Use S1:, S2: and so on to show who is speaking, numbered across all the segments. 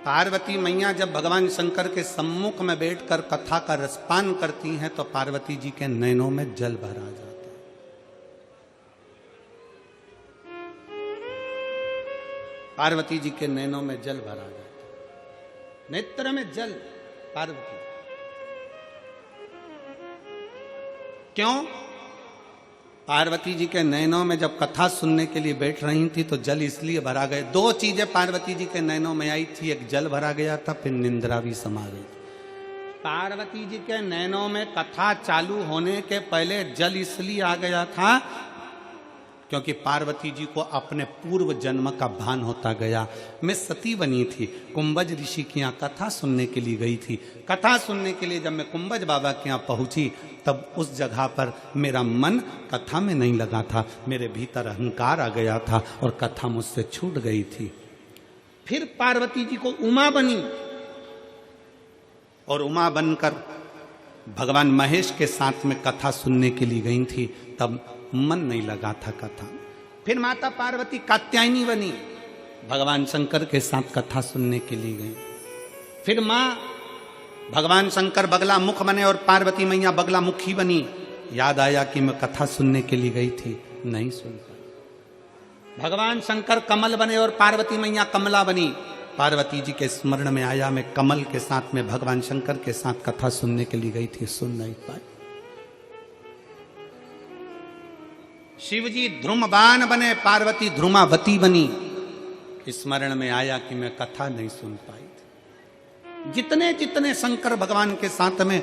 S1: पार्वती मैया जब भगवान शंकर के सम्मुख में बैठकर कथा का रसपान करती हैं तो पार्वती जी के नैनों में जल भर आ जाता है। पार्वती जी के नैनों में जल भर आ जाता है, नेत्र में जल। पार्वती क्यों? पार्वती जी के नैनों में जब कथा सुनने के लिए बैठ रही थी तो जल इसलिए भरा गए। दो चीजें पार्वती जी के नैनों में आई थी, एक जल भरा गया था, फिर निंद्रा भी समा गई थी। पार्वती जी के नैनों में कथा चालू होने के पहले जल इसलिए आ गया था क्योंकि पार्वती जी को अपने पूर्व जन्म का भान होता गया। मैं सती बनी थी, कुंभज ऋषि के यहाँ कथा सुनने के लिए गई थी। कथा सुनने के लिए जब मैं कुंभज बाबा के यहाँ पहुंची तब उस जगह पर मेरा मन कथा में नहीं लगा था, मेरे भीतर अहंकार आ गया था और कथा मुझसे छूट गई थी। फिर पार्वती जी को उमा बनी और उमा बनकर भगवान महेश के साथ में कथा सुनने के लिए गई थी, तब मन नहीं लगा था कथा। फिर माता पार्वती कात्यायनी बनी, भगवान शंकर के साथ कथा सुनने के लिए गई। फिर माँ भगवान शंकर बगला मुख बने और पार्वती मैया बगला मुखी बनी। याद आया कि मैं कथा सुनने के लिए गई थी, नहीं सुन पाई। भगवान शंकर कमल बने और पार्वती मैया कमला बनी। पार्वती जी के स्मरण में आया मैं कमल के साथ में भगवान शंकर के साथ कथा सुनने के लिए गई थी, सुन नहीं पाई। शिवजी ध्रुमबान बने, पार्वती ध्रुमावती बनी। स्मरण में आया कि मैं कथा नहीं सुन पाई थी। जितने जितने शंकर भगवान के साथ में,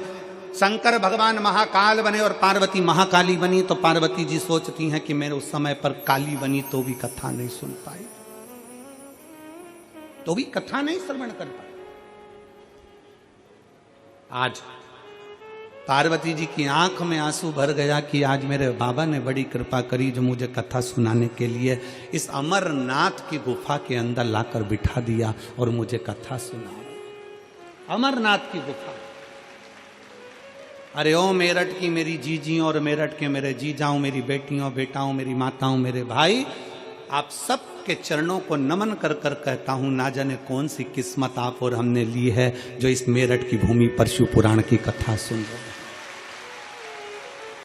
S1: शंकर भगवान महाकाल बने और पार्वती महाकाली बनी, तो पार्वती जी सोचती हैं कि मेरे उस समय पर काली बनी तो भी कथा नहीं सुन पाई, तो भी कथा नहीं श्रवण कर पाई। आज पार्वती जी की आंख में आंसू भर गया कि आज मेरे बाबा ने बड़ी कृपा करी जो मुझे कथा सुनाने के लिए इस अमरनाथ की गुफा के अंदर लाकर बिठा दिया और मुझे कथा सुना। अमरनाथ की गुफा। अरे ओ मेरठ की मेरी जीजियों और मेरठ के मेरे जीजाओं, मेरी बेटियों बेटाओं, मेरी माताओं, मेरे भाई, आप सब के चरणों को नमन कर कर कहता हूं, ना जाने कौन सी किस्मत आप और हमने ली है जो इस मेरठ की भूमि पर शिव पुराण की कथा सुन रहे हैं।